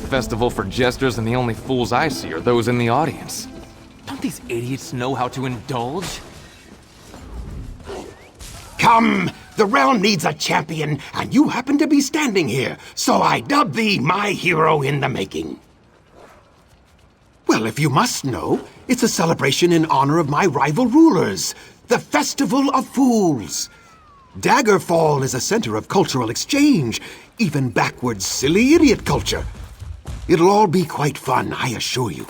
festival for jesters and the only fools I see are those in the audience. Don't these idiots know how to indulge? Come! The realm needs a champion, and you happen to be standing here, so I dub thee my hero in the making. Well, if you must know, it's a celebration in honor of my rival rulers, the Festival of Fools. Daggerfall is a center of cultural exchange, even backward, silly idiot culture. It'll all be quite fun, I assure you.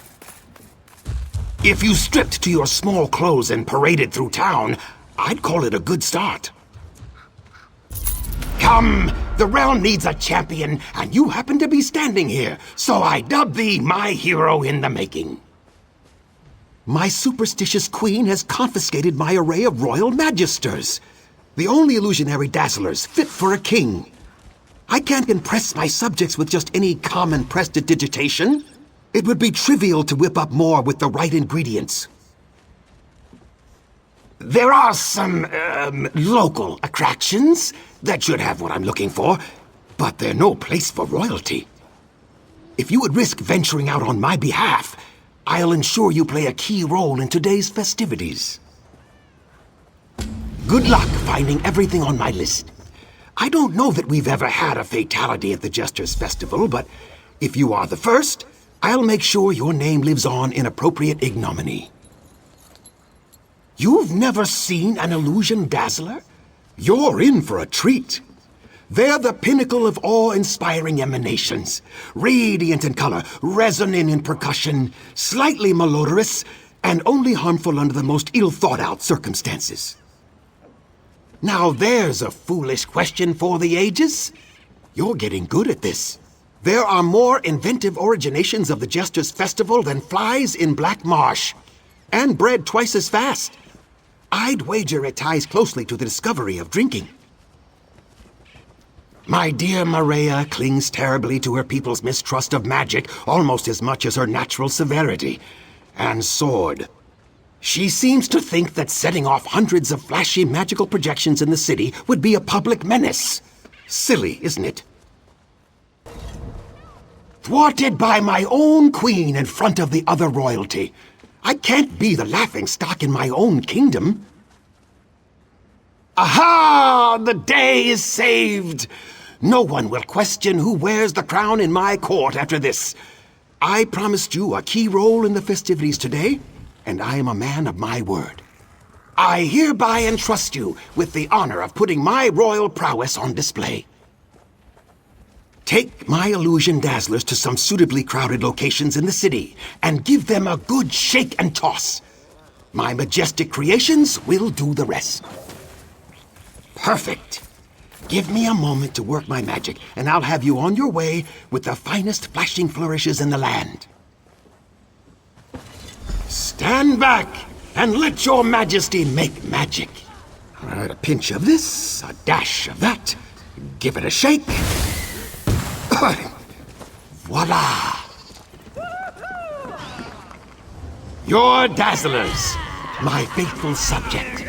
If you stripped to your small clothes and paraded through town, I'd call it a good start. Come! The realm needs a champion, and you happen to be standing here, so I dub thee my hero in the making. My superstitious queen has confiscated my array of royal magisters, the only illusionary dazzlers fit for a king. I can't impress my subjects with just any common prestidigitation. It would be trivial to whip up more with the right ingredients. There are some, local attractions that should have what I'm looking for, but they're no place for royalty. If you would risk venturing out on my behalf, I'll ensure you play a key role in today's festivities. Good luck finding everything on my list. I don't know that we've ever had a fatality at the Jester's Festival, but if you are the first, I'll make sure your name lives on in appropriate ignominy. You've never seen an illusion dazzler? You're in for a treat. They're the pinnacle of awe-inspiring emanations. Radiant in color, resonant in percussion, slightly malodorous, and only harmful under the most ill-thought-out circumstances. Now there's a foolish question for the ages. You're getting good at this. There are more inventive originations of the Jester's Festival than flies in Black Marsh, and bred twice as fast. I'd wager it ties closely to the discovery of drinking. My dear Maria clings terribly to her people's mistrust of magic almost as much as her natural severity and sword. She seems to think that setting off hundreds of flashy magical projections in the city would be a public menace. Silly, isn't it? Thwarted by my own queen in front of the other royalty. I can't be the laughingstock in my own kingdom. Aha! The day is saved! No one will question who wears the crown in my court after this. I promised you a key role in the festivities today, and I am a man of my word. I hereby entrust you with the honor of putting my royal prowess on display. Take my illusion dazzlers to some suitably crowded locations in the city and give them a good shake and toss. My majestic creations will do the rest. Perfect. Give me a moment to work my magic, and I'll have you on your way with the finest flashing flourishes in the land. Stand back and let your majesty make magic. A pinch of this, a dash of that. Give it a shake. Voila! Your dazzlers, my faithful subject.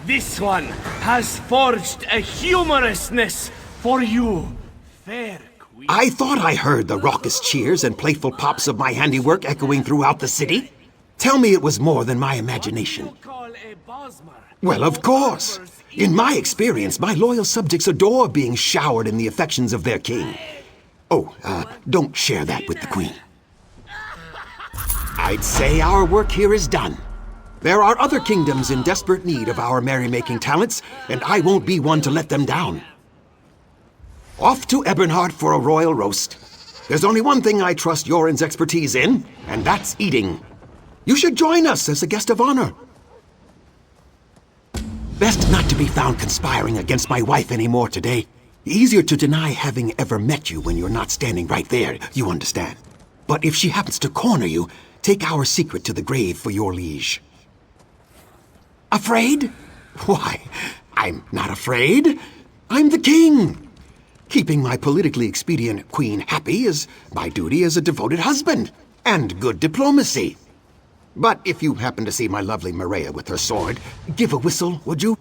This one has forged a humorousness for you, fair queen. I thought I heard the raucous cheers and playful pops of my handiwork echoing throughout the city. Tell me it was more than my imagination. Well, of course. In my experience, my loyal subjects adore being showered in the affections of their king. Oh, don't share that with the queen. I'd say our work here is done. There are other kingdoms in desperate need of our merrymaking talents, and I won't be one to let them down. Off to Ebernhardt for a royal roast. There's only one thing I trust Yoren's expertise in, and that's eating. You should join us as a guest of honor. Best not to be found conspiring against my wife anymore today. Easier to deny having ever met you when you're not standing right there, you understand. But if she happens to corner you, take our secret to the grave for your liege. Afraid? Why, I'm not afraid. I'm the king. Keeping my politically expedient queen happy is my duty as a devoted husband, and good diplomacy. But if you happen to see my lovely Maria with her sword, give a whistle, would you?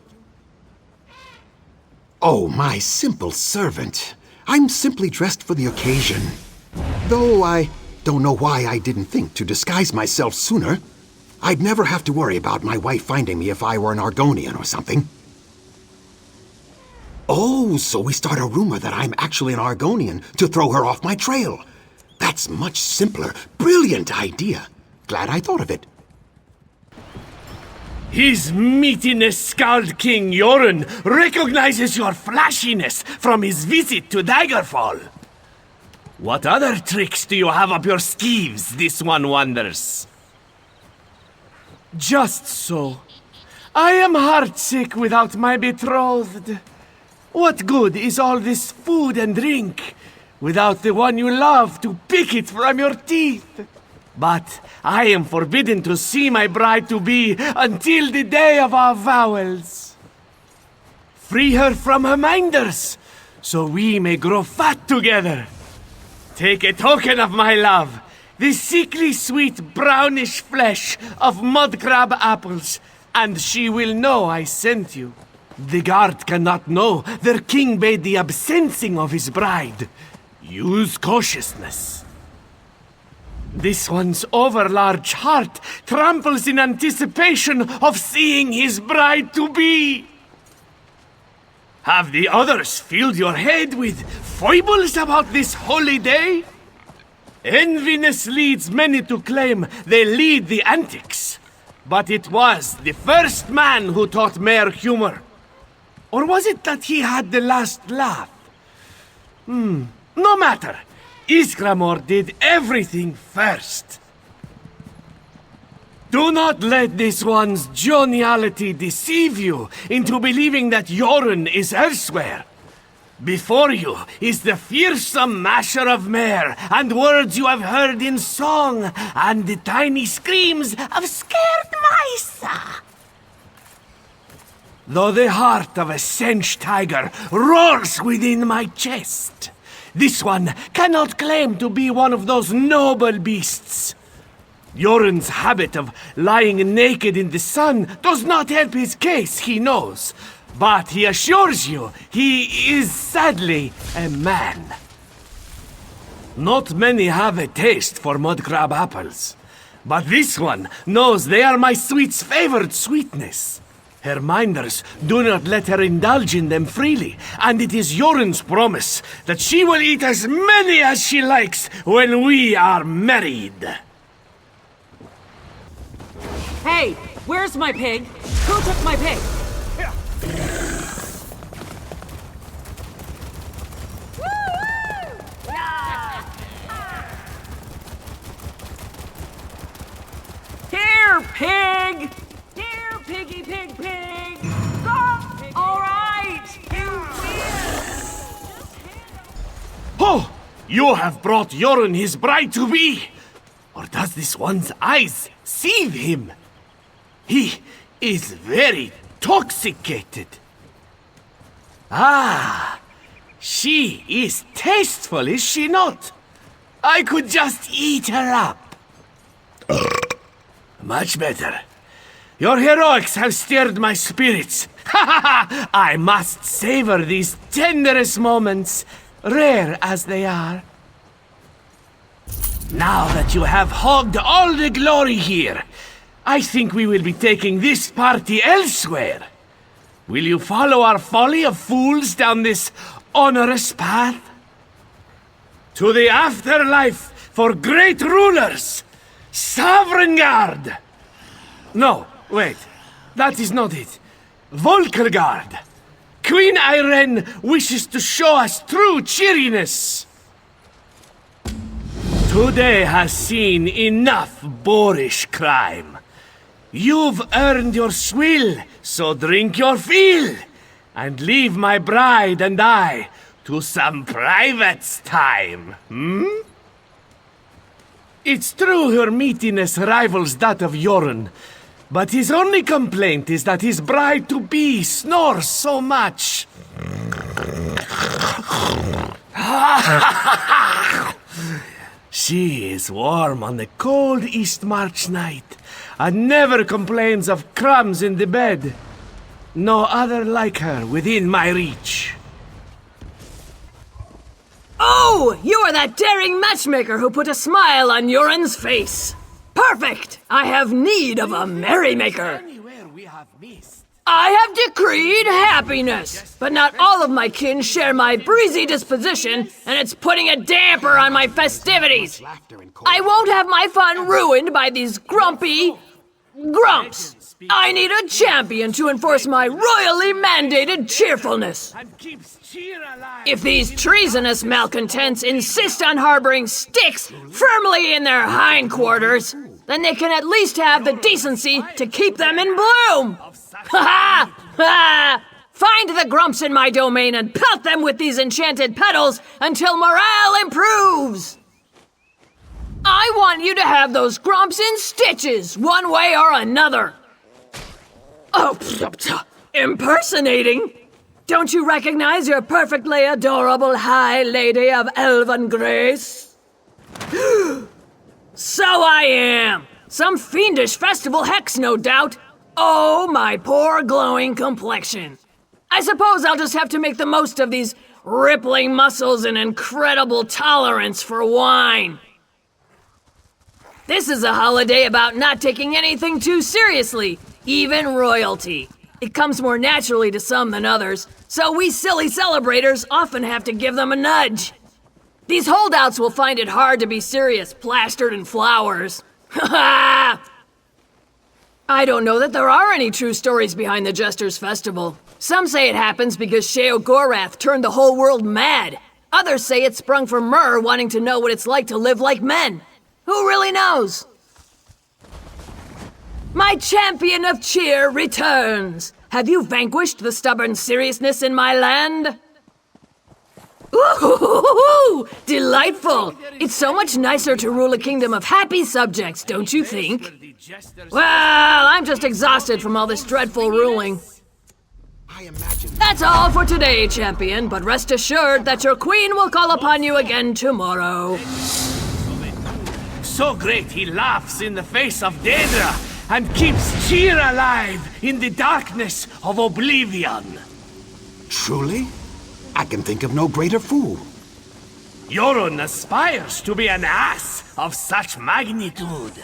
Oh, my simple servant. I'm simply dressed for the occasion. Though I don't know why I didn't think to disguise myself sooner. I'd never have to worry about my wife finding me if I were an Argonian or something. Oh, so we start a rumor that I'm actually an Argonian to throw her off my trail. That's much simpler. Brilliant idea. Glad I thought of it. His Meatiness Scald King Jorun recognizes your flashiness from his visit to Daggerfall. What other tricks do you have up your sleeves, this one wonders? Just so. I am heartsick without my betrothed. What good is all this food and drink without the one you love to pick it from your teeth? But I am forbidden to see my bride-to-be until the day of our vowels. Free her from her minders, so we may grow fat together. Take a token of my love, the sickly sweet brownish flesh of mud crab apples, and she will know I sent you. The guard cannot know their king bade the absencing of his bride. Use cautiousness. This one's overlarge heart tramples in anticipation of seeing his bride-to-be. Have the others filled your head with foibles about this holy day? Enviness leads many to claim they lead the antics. But it was the first man who taught Mare humor. Or was it that he had the last laugh? No matter. Iskramor did everything first. Do not let this one's joviality deceive you into believing that Jorun is elsewhere. Before you is the fearsome masher of mare and words you have heard in song and the tiny screams of scared mice. Though the heart of a Sench tiger roars within my chest, this one cannot claim to be one of those noble beasts. Jorun's habit of lying naked in the sun does not help his case, he knows. But he assures you he is sadly a man. Not many have a taste for mud crab apples, but this one knows they are my sweet's favored sweetness. Her minders do not let her indulge in them freely, and it is Jorun's promise that she will eat as many as she likes when we are married. Hey, where's my pig? Who took my pig? Here, pig! Here, piggy, pig, pig! All right, you win! Oh, you have brought Jorun his bride-to-be! Or does this one's eyes deceive him? He is very intoxicated. Ah, she is tasteful, is she not? I could just eat her up. Much better. Your heroics have stirred my spirits. I must savor these tenderest moments, rare as they are. Now that you have hogged all the glory here, I think we will be taking this party elsewhere. Will you follow our folly of fools down this onerous path? To the afterlife for great rulers! Sovereign No, wait. That is not it. Volkergard! Queen Irene wishes to show us true cheeriness! Today has seen enough boorish crime. You've earned your swill, so drink your fill, and leave my bride and I to some private time, hmm? It's true her meatiness rivals that of Jorun, but his only complaint is that his bride-to-be snores so much. She is warm on the cold East March night, and never complains of crumbs in the bed. No other like her within my reach. Oh, you are that daring matchmaker who put a smile on Jorun's face. Perfect! I have need of a merrymaker. Anywhere we have missed. I have decreed happiness, but not all of my kin share my breezy disposition, and it's putting a damper on my festivities. I won't have my fun ruined by these grumpy grumps. I need a champion to enforce my royally mandated cheerfulness. And keeps cheer alive. If these treasonous malcontents insist on harboring sticks firmly in their hindquarters, then they can at least have the decency to keep them in bloom. Ha ha! Find the grumps in my domain and pelt them with these enchanted petals until morale improves. I want you to have those grumps in stitches, one way or another. Oh, impersonating? Don't you recognize your perfectly adorable high lady of elven grace? So I am! Some fiendish festival hex, no doubt. Oh, my poor glowing complexion. I suppose I'll just have to make the most of these rippling muscles and incredible tolerance for wine. This is a holiday about not taking anything too seriously, even royalty. It comes more naturally to some than others, so we silly celebrators often have to give them a nudge. These holdouts will find it hard to be serious, plastered in flowers. Ha ha! I don't know that there are any true stories behind the Jester's festival. Some say it happens because Sheogorath turned the whole world mad. Others say it sprung from Myr wanting to know what it's like to live like men. Who really knows? My champion of cheer returns. Have you vanquished the stubborn seriousness in my land? Ooh, delightful! It's so much nicer to rule a kingdom of happy subjects, don't you think? Well, I'm just exhausted from all this dreadful ruling. That's all for today, champion, but rest assured that your queen will call upon you again tomorrow. So great he laughs in the face of Daedra and keeps cheer alive in the darkness of oblivion. Truly? I can think of no greater fool. Jorun aspires to be an ass of such magnitude.